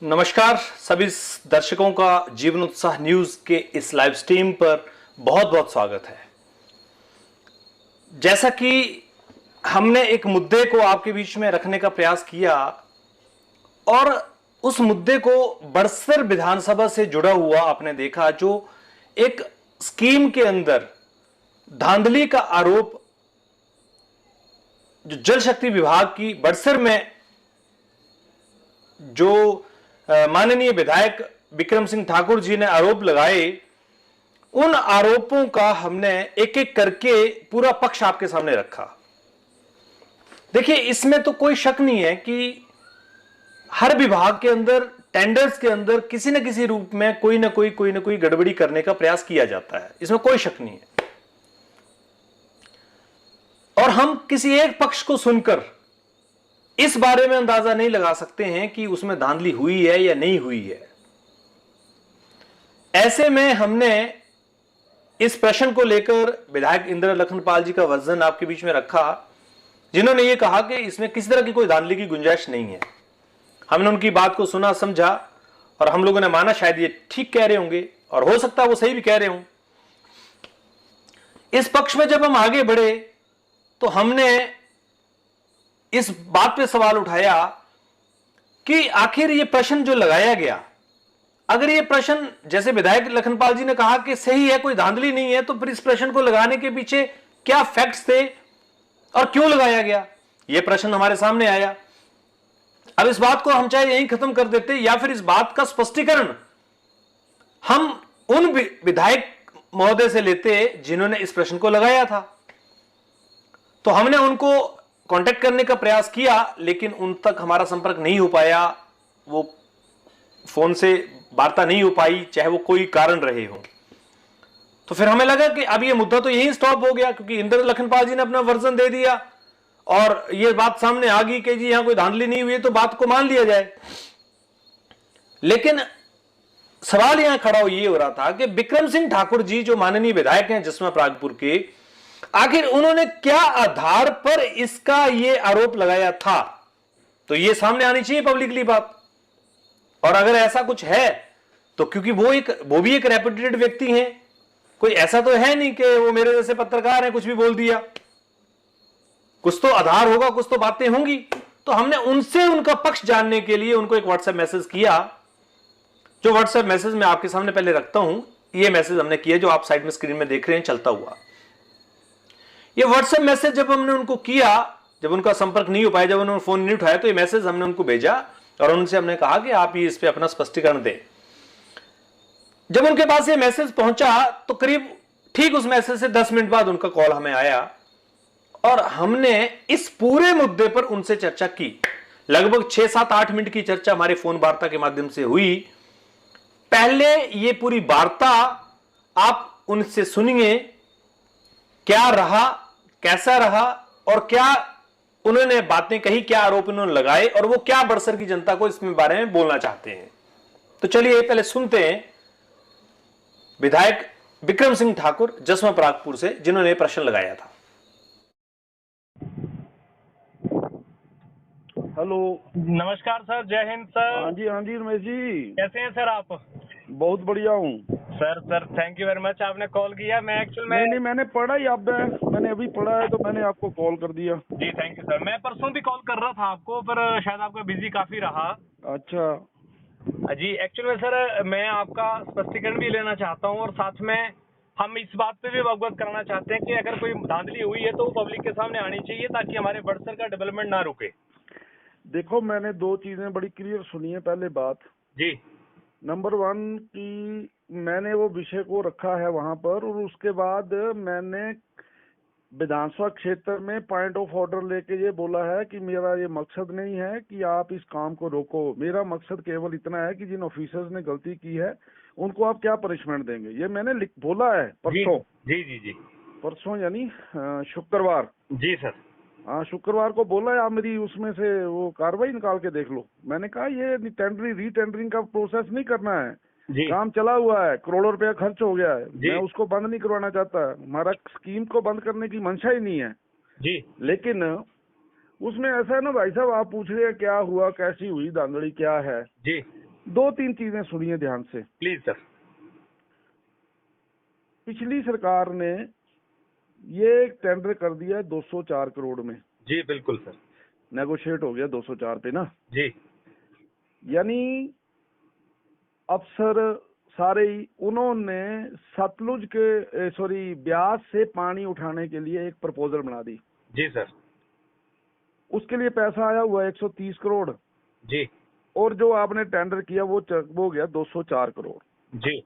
नमस्कार सभी दर्शकों का जीवन उत्साह न्यूज के इस लाइव स्ट्रीम पर बहुत बहुत स्वागत है। जैसा कि हमने एक मुद्दे को आपके बीच में रखने का प्रयास किया और उस मुद्दे को बड़सर विधानसभा से जुड़ा हुआ आपने देखा, जो एक स्कीम के अंदर धांधली का आरोप जो जल शक्ति विभाग की बड़सर में जो माननीय विधायक विक्रम सिंह ठाकुर जी ने आरोप लगाए, उन आरोपों का हमने एक एक करके पूरा पक्ष आपके सामने रखा। देखिए, इसमें तो कोई शक नहीं है कि हर विभाग के अंदर, टेंडर्स के अंदर किसी न किसी रूप में कोई ना कोई गड़बड़ी करने का प्रयास किया जाता है, इसमें कोई शक नहीं है। और हम किसी एक पक्ष को सुनकर इस बारे में अंदाजा नहीं लगा सकते हैं कि उसमें धांधली हुई है या नहीं हुई है। ऐसे में हमने इस प्रश्न को लेकर विधायक इंद्र लखनपाल जी का वर्जन आपके बीच में रखा, जिन्होंने यह कहा कि इसमें किसी तरह की कोई धांधली की गुंजाइश नहीं है। हमने उनकी बात को सुना, समझा और हम लोगों ने माना शायद ये ठीक कह रहे होंगे और हो सकता है वो सही भी कह रहे हों। इस पक्ष में जब हम आगे बढ़े तो हमने इस बात पे सवाल उठाया कि आखिर ये प्रश्न जो लगाया गया, अगर ये प्रश्न जैसे विधायक लखनपाल जी ने कहा कि सही है, कोई धांधली नहीं है, तो फिर इस प्रश्न को लगाने के पीछे क्या फैक्ट्स थे और क्यों लगाया गया, ये प्रश्न हमारे सामने आया। अब इस बात को हम चाहे यहीं खत्म कर देते या फिर इस बात का स्पष्टीकरण हम उन विधायक महोदय से लेते जिन्होंने इस प्रश्न को लगाया था। तो हमने उनको कांटेक्ट करने का प्रयास किया, लेकिन उन तक हमारा संपर्क नहीं हो पाया, वो फोन से वार्ता नहीं हो पाई, चाहे वो कोई कारण रहे हो। तो फिर हमें लगा कि अब ये मुद्दा तो यहीं स्टॉप हो गया, क्योंकि इंद्र लखनपाल जी ने अपना वर्जन दे दिया और ये बात सामने आ गई कि जी यहां कोई धांधली नहीं हुई, तो बात को मान लिया जाए। लेकिन सवाल यहां खड़ा ये हो रहा था कि विक्रम सिंह ठाकुर जी जो माननीय विधायक हैं जिस्मा परागपुर के, आखिर उन्होंने क्या आधार पर इसका ये आरोप लगाया था, तो ये सामने आनी चाहिए पब्लिकली बात। और अगर ऐसा कुछ है तो क्योंकि वो भी एक रेपुटेड व्यक्ति हैं, कोई ऐसा तो है नहीं कि वो मेरे जैसे पत्रकार हैं कुछ भी बोल दिया, कुछ तो आधार होगा, कुछ तो बातें होंगी। तो हमने उनसे उनका पक्ष जानने के लिए उनको एक व्हाट्सएप मैसेज किया, जो व्हाट्सएप मैसेज मैं आपके सामने पहले रखता हूं। ये मैसेज हमने किया जो आप साइड में स्क्रीन में देख रहे हैं चलता हुआ। ये व्हाट्सएप मैसेज जब हमने उनको किया, जब उनका संपर्क नहीं हो पाया, जब उन्होंने फोन नहीं उठाया, तो ये मैसेज हमने उनको भेजा और उनसे हमने कहा कि आप ये इस पे अपना स्पष्टीकरण दें। जब उनके पास ये मैसेज पहुंचा तो करीब ठीक उस मैसेज से 10 मिनट बाद उनका कॉल हमें आया और हमने इस पूरे मुद्दे पर उनसे चर्चा की। लगभग 6-7-8 मिनट की चर्चा हमारे फोन वार्ता के माध्यम से हुई। पहले ये पूरी वार्ता आप उनसे सुनिए, क्या रहा, कैसा रहा और क्या उन्होंने बातें कही, क्या आरोप उन्होंने लगाए और वो क्या बड़सर की जनता को इसमें बारे में बोलना चाहते हैं। तो चलिए पहले सुनते हैं विधायक विक्रम सिंह ठाकुर जस्मा परागपुर से, जिन्होंने प्रश्न लगाया था। हेलो, नमस्कार सर, जय हिंद सर। हाँ जी रमेश जी, कैसे हैं सर आप? बहुत बढ़िया हूँ sir thank you very much, आपने कॉल किया। मैं एक्चुअल में नहीं, मैंने पढ़ा ही आप, मैंने अभी पढ़ा है तो मैंने आपको कॉल कर दिया। जी थैंक यू सर। मैं परसों भी कॉल कर रहा था आपको, पर शायद आपका बिजी काफी रहा। अच्छा जी, एक्चुअल में सर मैं आपका स्पष्टीकरण भी लेना चाहता हूँ और साथ में हम इस बात पे भी अवगत कराना चाहते हैं कि अगर कोई धांधली हुई है तो वो पब्लिक के सामने आनी चाहिए, ताकि हमारे बड़सर का डेवलपमेंट ना रुके। देखो, मैंने दो चीजें बड़ी क्लियर सुनी है। पहले बात जी, नंबर 1 की मैंने वो विषय को रखा है वहां पर, और उसके बाद मैंने विधानसभा क्षेत्र में पॉइंट ऑफ ऑर्डर लेके ये बोला है कि मेरा ये मकसद नहीं है कि आप इस काम को रोको। मेरा मकसद केवल इतना है कि जिन ऑफिसर्स ने गलती की है उनको आप क्या पनिशमेंट देंगे, ये मैंने बोला है परसों। जी जी जी, परसों यानी शुक्रवार। जी सर। हाँ, शुक्रवार को बोला है, आप मेरी उसमें से वो कार्रवाई निकाल के देख लो। मैंने कहा ये रीटेंडरिंग का प्रोसेस नहीं करना है, काम चला हुआ है, करोड़ों रुपया खर्च हो गया है, मैं उसको बंद नहीं करवाना चाहता। हमारा स्कीम को बंद करने की मंशा ही नहीं है जी। लेकिन उसमें ऐसा है ना भाई साहब, आप पूछ रहे हैं क्या हुआ, कैसी हुई धांधली, क्या है जी। दो तीन चीजें सुनिए ध्यान से। Please sir. पिछली सरकार ने ये टेंडर कर दिया 204 करोड़ में, जी बिल्कुल सर। नेगोशिएट हो गया 204 पे ना, जी यानी अफसर सारे ही उन्होंने सतलुज के सॉरी ब्यास से पानी उठाने के लिए एक प्रपोजल बना दी। जी सर। उसके लिए पैसा आया हुआ 130 करोड़, जी और जो आपने टेंडर किया वो गया 204 करोड़। जी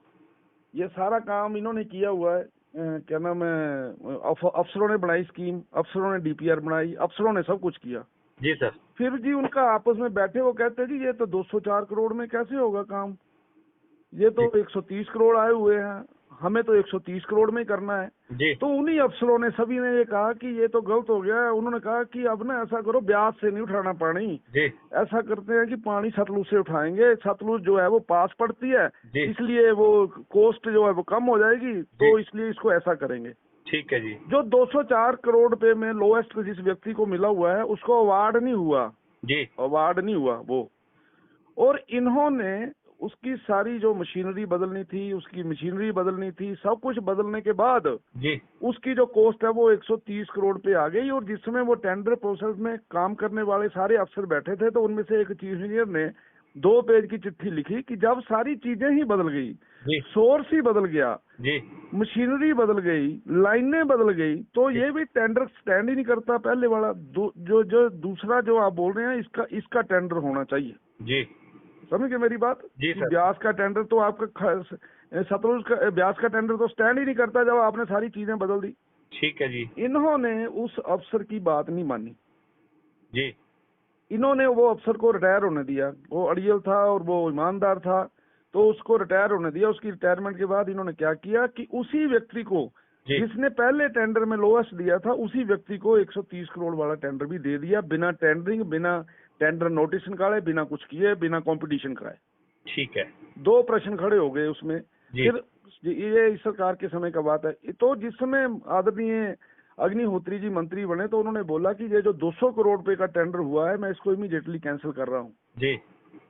ये सारा काम इन्होंने किया हुआ है। क्या नाम है, अफसरों ने बनाई स्कीम, अफसरों ने डीपीआर बनाई, अफसरों ने सब कुछ किया। जी सर। फिर जी उनका आपस में बैठे वो कहते हैं जी ये तो 204 करोड़ में कैसे होगा काम, ये तो 130 करोड़ आए हुए हैं, हमें तो 130 करोड़ में ही करना है। जी तो उन्हीं अफसरों ने सभी ने ये कहा कि ये तो गलत हो गया है। उन्होंने कहा कि अब ना ऐसा करो, ब्यास से नहीं उठाना पानी, जी ऐसा करते हैं कि पानी सतलुज से उठाएंगे। सतलुज जो है वो पास पड़ती है, जी। इसलिए वो कोस्ट जो है वो कम हो जाएगी, तो इसलिए इसको ऐसा करेंगे। ठीक है जी। जो 204 करोड़ रुपए में लोएस्ट जिस व्यक्ति को मिला हुआ है उसको अवार्ड नहीं हुआ, जी अवार्ड नहीं हुआ वो। और इन्होंने उसकी सारी जो मशीनरी बदलनी थी, उसकी मशीनरी बदलनी थी, सब कुछ बदलने के बाद जी उसकी जो कॉस्ट है वो 130 करोड़ पे आ गई। और जिसमें वो टेंडर प्रोसेस में काम करने वाले सारे अफसर बैठे थे, तो उनमें से एक चीफ इंजीनियर ने 2 पेज की चिट्ठी लिखी कि जब सारी चीजें ही बदल गई, जी सोर्स ही बदल गया, जी मशीनरी बदल गई, लाइनें बदल गई, तो ये भी टेंडर स्टैंड ही नहीं करता। पहले वाला जो दूसरा जो आप बोल रहे हैं इसका टेंडर होना चाहिए। जी समझ गए मेरी बात? जी कि सर। ब्यास का टेंडर तो आपका सतलुज का ब्यास का टेंडर तो स्टैंड ही नहीं करता जब आपने सारी चीजें बदल दी। ठीक है जी। इन्होंने उस अफसर की बात नहीं मानी, जी इन्होंने वो अफसर को रिटायर होने दिया। वो अड़ियल था और वो ईमानदार था, तो उसको रिटायर होने दिया। उसकी रिटायरमेंट के बाद इन्होंने क्या किया कि उसी व्यक्ति को जी जिसने पहले टेंडर में लोएस्ट दिया था, उसी व्यक्ति को 130 करोड़ वाला टेंडर भी दे दिया, बिना टेंडरिंग, बिना टेंडर नोटिस निकाले, बिना कुछ किए, बिना कंपटीशन कराए। ठीक है। 2 प्रश्न खड़े हो गए उसमें। जी। फिर ये इस सरकार के समय का बात है, तो जिस समय आदरणीय अग्निहोत्री जी मंत्री बने, तो उन्होंने बोला कि ये जो 200 करोड़ रुपए का टेंडर हुआ है, मैं इसको इमीडिएटली कैंसिल कर रहा हूँ। जी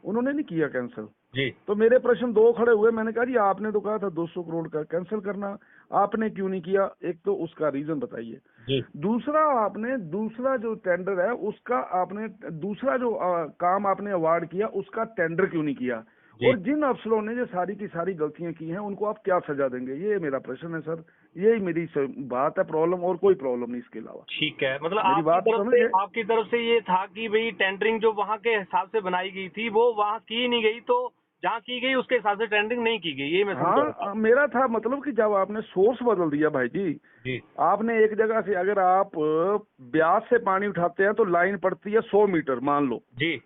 उन्होंने नहीं किया कैंसिल। जी तो मेरे प्रश्न 2 खड़े हुए। मैंने कहा जी आपने तो कहा था 200 करोड़ का कैंसिल करना, आपने क्यों नहीं किया? एक तो उसका रीजन बताइए। जी दूसरा, आपने दूसरा जो टेंडर है उसका आपने दूसरा जो काम आपने अवार्ड किया उसका टेंडर क्यों नहीं किया? जी। और जिन अफसरों ने जो सारी की सारी गलतियां की हैं उनको आप क्या सजा देंगे? ये मेरा प्रश्न है सर, यही मेरी बात है, प्रॉब्लम, और कोई प्रॉब्लम नहीं इसके अलावा। ठीक है। मतलब मेरी बात समझ गए? आपकी तरफ से ये था कि भाई टेंडरिंग जो वहाँ के हिसाब से बनाई गई थी वो वहाँ की नहीं गई, तो जहाँ की गई उसके हिसाब से टेंडरिंग नहीं की गई, ये मैं समझ हाँ, मेरा था मतलब कि जब आपने सोर्स बदल दिया भाई जी, जी आपने एक जगह से अगर आप ब्यास से पानी उठाते हैं तो लाइन पड़ती है 100 मीटर मान लो, जी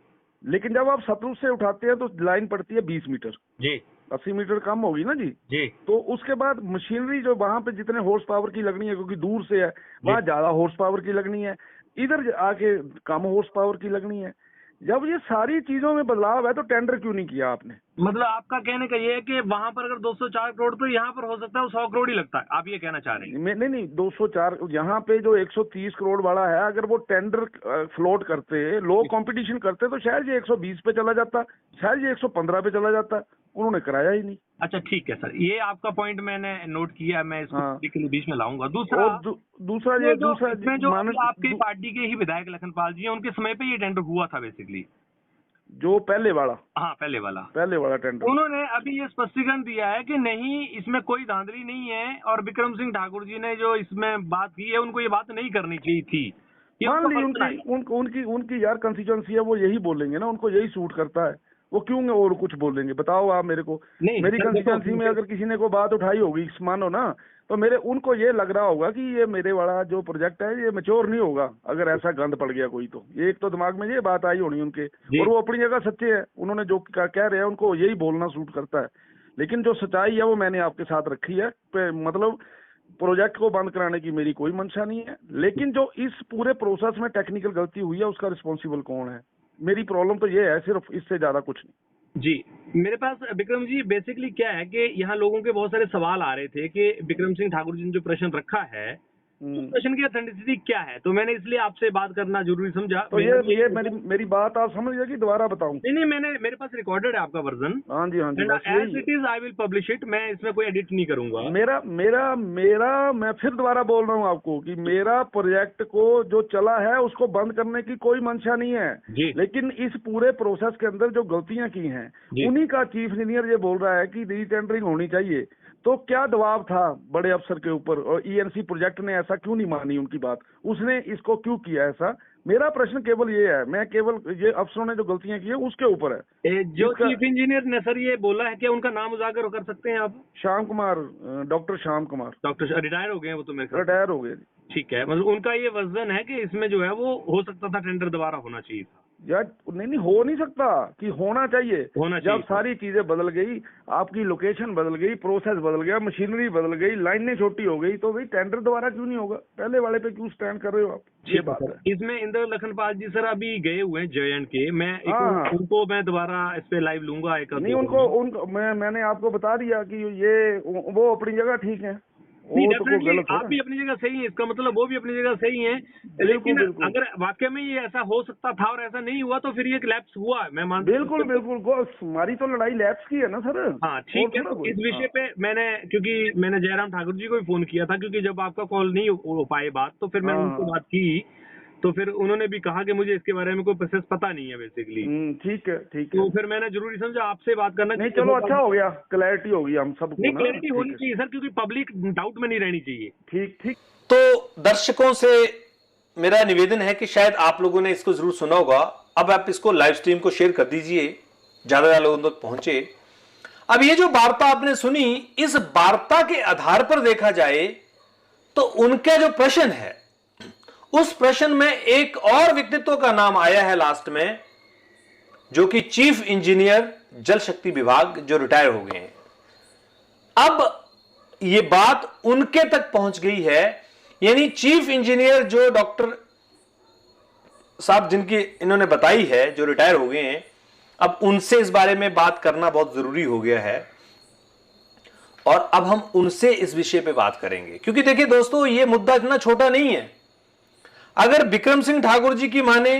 लेकिन जब आप सतलुज से उठाते हैं तो लाइन पड़ती है 20 मीटर, जी 80 मीटर कम होगी ना जी। जी तो उसके बाद मशीनरी जो वहां पे जितने हॉर्स पावर की लगनी है, क्योंकि दूर से है, वहां ज्यादा हॉर्स पावर की लगनी है, इधर आके कम हॉर्स पावर की लगनी है। जब ये सारी चीजों में बदलाव है तो टेंडर क्यों नहीं किया आपने? मतलब आपका कहने का ये है कि वहां पर अगर 204 करोड़ तो यहाँ पर हो सकता है वो 100 करोड़ ही लगता है, आप ये कहना चाह रहे हैं? नहीं 204 यहाँ पे जो 130 करोड़ वाला है, अगर वो टेंडर फ्लोट करते, लो कंपटीशन करते, तो शायद ये 120 पे चला जाता, शायद ये 115 पे चला जाता। उन्होंने कराया ही नहीं। अच्छा ठीक है सर, ये आपका पॉइंट मैंने नोट किया, मैं इसको हाँ। के लिए बीच में लाऊंगा। दूसरा और दूसरा ये दूसरा इसमें जो मानस आपकी पार्टी के ही विधायक लखनपाल जी हैं, उनके समय पे ये टेंडर हुआ था बेसिकली, जो पहले वाला पहले वाला टेंडर, उन्होंने अभी ये स्पष्टीकरण दिया है कि नहीं इसमें कोई धांधली नहीं है, और विक्रम सिंह ठाकुर जी ने जो इसमें बात की है उनको ये बात नहीं करनी चाहिए थी। ये मान ली उनका उनकी यार कंस्टिट्यूएंसी है, वो यही बोलेंगे ना, उनको यही सूट करता है, वो क्यों और कुछ बोलेंगे? बताओ आप मेरे को। नहीं, मेरी सर, कंस्टिट्यूएंसी में अगर किसी ने को बात उठाई होगी, मानो ना, तो उनको ये लग रहा होगा कि ये मेरे वाला जो प्रोजेक्ट है ये मैच्योर नहीं होगा अगर ऐसा गंद पड़ गया कोई, तो ये एक तो दिमाग में ये बात आई होनी उनके। और वो अपनी जगह सच्चे हैं, उन्होंने जो कह रहे हैं उनको यही बोलना सूट करता है। लेकिन जो सच्चाई है वो मैंने आपके साथ रखी है। मतलब प्रोजेक्ट को बंद कराने की मेरी कोई मंशा नहीं है, लेकिन जो इस पूरे प्रोसेस में टेक्निकल गलती हुई है उसका रिस्पॉन्सिबल कौन है? मेरी प्रॉब्लम तो ये है, सिर्फ इससे ज्यादा कुछ नहीं जी। मेरे पास विक्रम जी बेसिकली क्या है कि यहाँ लोगों के बहुत सारे सवाल आ रहे थे कि विक्रम सिंह ठाकुर जी ने जो प्रश्न रखा है उस प्रश्न की ऑथेंटिसिटी क्या है, तो मैंने इसलिए आपसे बात करना जरूरी समझा। तो ये मेरी बात आप समझ गए कि दोबारा बताऊं? नहीं, मेरे पास रिकॉर्डेड है आपका वर्जन। हाँ जी, as it is I will publish it. मैं इसमें कोई एडिट नहीं करूंगा। मेरा मैं फिर दोबारा बोल रहा हूँ आपको कि मेरा प्रोजेक्ट को जो चला है उसको बंद करने की कोई मंशा नहीं है जी। लेकिन इस पूरे प्रोसेस के अंदर जो गलतियां की हैं उन्हीं का चीफ इंजीनियर ये बोल रहा है कि रीटेंडरिंग होनी चाहिए। तो क्या दबाव था बड़े अफसर के ऊपर और ईएनसी प्रोजेक्ट ने ऐसा क्यों नहीं मानी उनकी बात, उसने इसको क्यों किया ऐसा? मेरा प्रश्न केवल ये है, मैं केवल ये अफसरों ने जो गलतियां की है उसके ऊपर है। जो चीफ इंजीनियर ने सर ये बोला है, क्या उनका नाम उजागर कर सकते हैं आप? Shyam Kumar, doctor Shyam Kumar. Doctor retire हो गए हैं वो तो मेरे ख्याल से। रिटायर हो गए। ठीक है, मतलब उनका ये वर्जन है कि इसमें जो है वो हो सकता था टेंडर दोबारा होना चाहिए था। यार नहीं हो नहीं सकता कि होना चाहिए। जब सारी चीजें बदल गई, आपकी लोकेशन बदल गई, प्रोसेस बदल गया, मशीनरी बदल गई, लाइनें छोटी हो गई, तो भाई टेंडर दोबारा क्यों नहीं होगा? पहले वाले पे क्यों स्टैंड कर रहे हो आप? ये बात है। इसमें इंद्र लखनपाल जी सर अभी गए हुए हैं J&K। मैं हाँ। उनको मैं दोबारा इस पे लाइव लूंगा एक नहीं उनको मैंने आपको बता दिया कि ये वो अपनी जगह ठीक है। डेफिनेटली आप भी अपनी जगह सही है, इसका मतलब वो भी अपनी जगह सही है। लेकिन अगर वाकई में ये ऐसा हो सकता था और ऐसा नहीं हुआ तो फिर ये लैप्स हुआ, मैं मानता हूं। बिल्कुल हमारी तो लड़ाई लैप्स की है ना सर। हाँ ठीक है। तो इस विषय पे मैंने जयराम ठाकुर जी को भी फोन किया था, क्योंकि जब आपका कॉल नहीं हो पाए बात, तो फिर मैंने उनसे बात की, तो फिर उन्होंने भी कहा कि मुझे इसके बारे में कोई प्रोसेस पता नहीं है बेसिकली। ठीक है। तो फिर मैंने जरूरी समझा आपसे बात करना। नहीं चलो अच्छा हो गया, क्लैरिटी हो गई हम सबको। नहीं, क्लैरिटी होनी चाहिए सर, क्योंकि पब्लिक डाउट में नहीं रहनी चाहिए। ठीक। तो दर्शकों से मेरा निवेदन है कि शायद आप लोगों ने इसको जरूर सुना होगा। अब आप इसको लाइव स्ट्रीम को शेयर कर दीजिए, ज्यादा लोगों तक पहुंचे। अब ये जो वार्ता आपने सुनी, इस वार्ता के आधार पर देखा जाए तो उनका जो प्रश्न है, उस प्रश्न में एक और व्यक्तित्व का नाम आया है लास्ट में, जो कि चीफ इंजीनियर जल शक्ति विभाग, जो रिटायर हो गए हैं। अब यह बात उनके तक पहुंच गई है, यानी चीफ इंजीनियर जो डॉक्टर साहब जिनकी इन्होंने बताई है, जो रिटायर हो गए हैं, अब उनसे इस बारे में बात करना बहुत जरूरी हो गया है। और अब हम उनसे इस विषय पे बात करेंगे, क्योंकि देखिए दोस्तों, यह मुद्दा इतना छोटा नहीं है। अगर बिक्रम सिंह ठाकुर जी की माने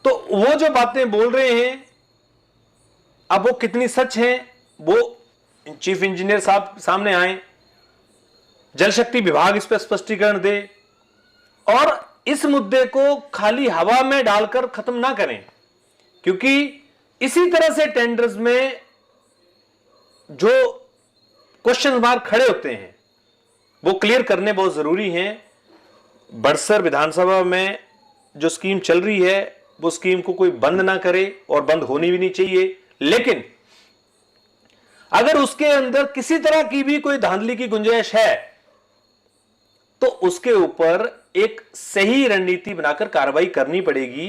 तो वो जो बातें बोल रहे हैं, अब वो कितनी सच हैं, वो चीफ इंजीनियर साहब सामने आए, जल शक्ति विभाग इस पर स्पष्टीकरण दे, और इस मुद्दे को खाली हवा में डालकर खत्म ना करें, क्योंकि इसी तरह से टेंडर्स में जो क्वेश्चन मार्क खड़े होते हैं वो क्लियर करने बहुत जरूरी हैं। बड़सर विधानसभा में जो स्कीम चल रही है, वो स्कीम को कोई बंद ना करे और बंद होनी भी नहीं चाहिए, लेकिन अगर उसके अंदर किसी तरह की भी कोई धांधली की गुंजाइश है तो उसके ऊपर एक सही रणनीति बनाकर कार्रवाई करनी पड़ेगी,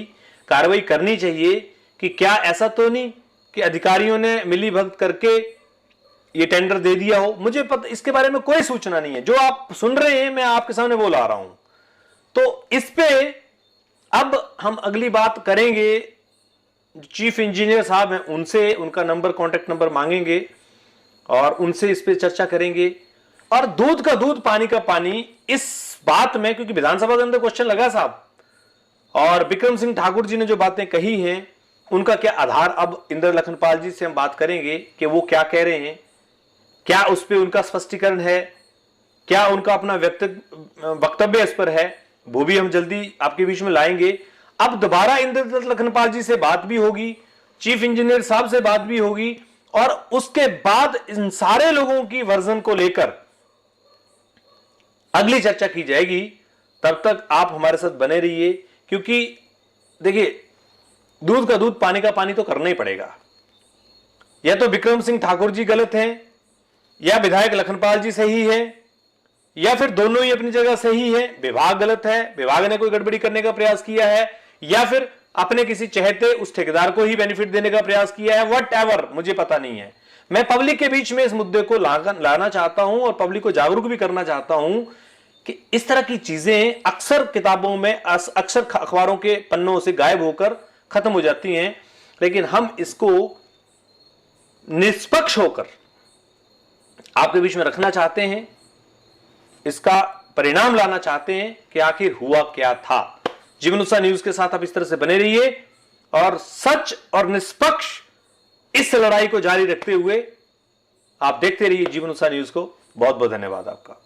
कार्रवाई करनी चाहिए। कि क्या ऐसा तो नहीं कि अधिकारियों ने मिली भगत करके ये टेंडर दे दिया हो। मुझे पता, इसके बारे में कोई सूचना नहीं है। जो आप सुन रहे हैं मैं आपके सामने वो ला रहा हूं। तो इस पे अब हम अगली बात करेंगे। चीफ इंजीनियर साहब हैं, उनसे उनका नंबर, कांटेक्ट नंबर मांगेंगे और उनसे इस पे चर्चा करेंगे। और दूध का दूध पानी का पानी इस बात में, क्योंकि विधानसभा के अंदर क्वेश्चन लगा साहब, और बिक्रम सिंह ठाकुर जी ने जो बातें कही हैं उनका क्या आधार, अब इंद्र लखनपाल जी से हम बात करेंगे कि वो क्या कह रहे हैं, क्या उस पर उनका स्पष्टीकरण है, क्या उनका अपना वक्तव्य इस पर है, वो भी हम जल्दी आपके बीच में लाएंगे। अब दोबारा इंद्र लखनपाल जी से बात भी होगी, चीफ इंजीनियर साहब से बात भी होगी, और उसके बाद इन सारे लोगों की वर्जन को लेकर अगली चर्चा की जाएगी। तब तक आप हमारे साथ बने रहिए, क्योंकि देखिए, दूध का दूध पानी का पानी तो करना ही पड़ेगा। या तो बिक्रम सिंह ठाकुर जी गलत हैं, या विधायक लखनपाल जी सही है, या फिर दोनों ही अपनी जगह सही है, विभाग गलत है, विभाग ने कोई गड़बड़ी करने का प्रयास किया है, या फिर अपने किसी चहेते उस ठेकेदार को ही बेनिफिट देने का प्रयास किया है। व्हाटएवर, मुझे पता नहीं है। मैं पब्लिक के बीच में इस मुद्दे को लाना चाहता हूं और पब्लिक को जागरूक भी करना चाहता हूं कि इस तरह की चीजें अक्सर किताबों में, अक्सर अखबारों के पन्नों से गायब होकर खत्म हो जाती हैं, लेकिन हम इसको निष्पक्ष होकर आपके बीच में रखना चाहते हैं। इसका परिणाम लाना चाहते हैं कि आखिर हुआ क्या था। जीवन उत्साह न्यूज के साथ आप इस तरह से बने रहिए और सच और निष्पक्ष इस लड़ाई को जारी रखते हुए आप देखते रहिए जीवन उत्साह न्यूज को। बहुत बहुत धन्यवाद आपका।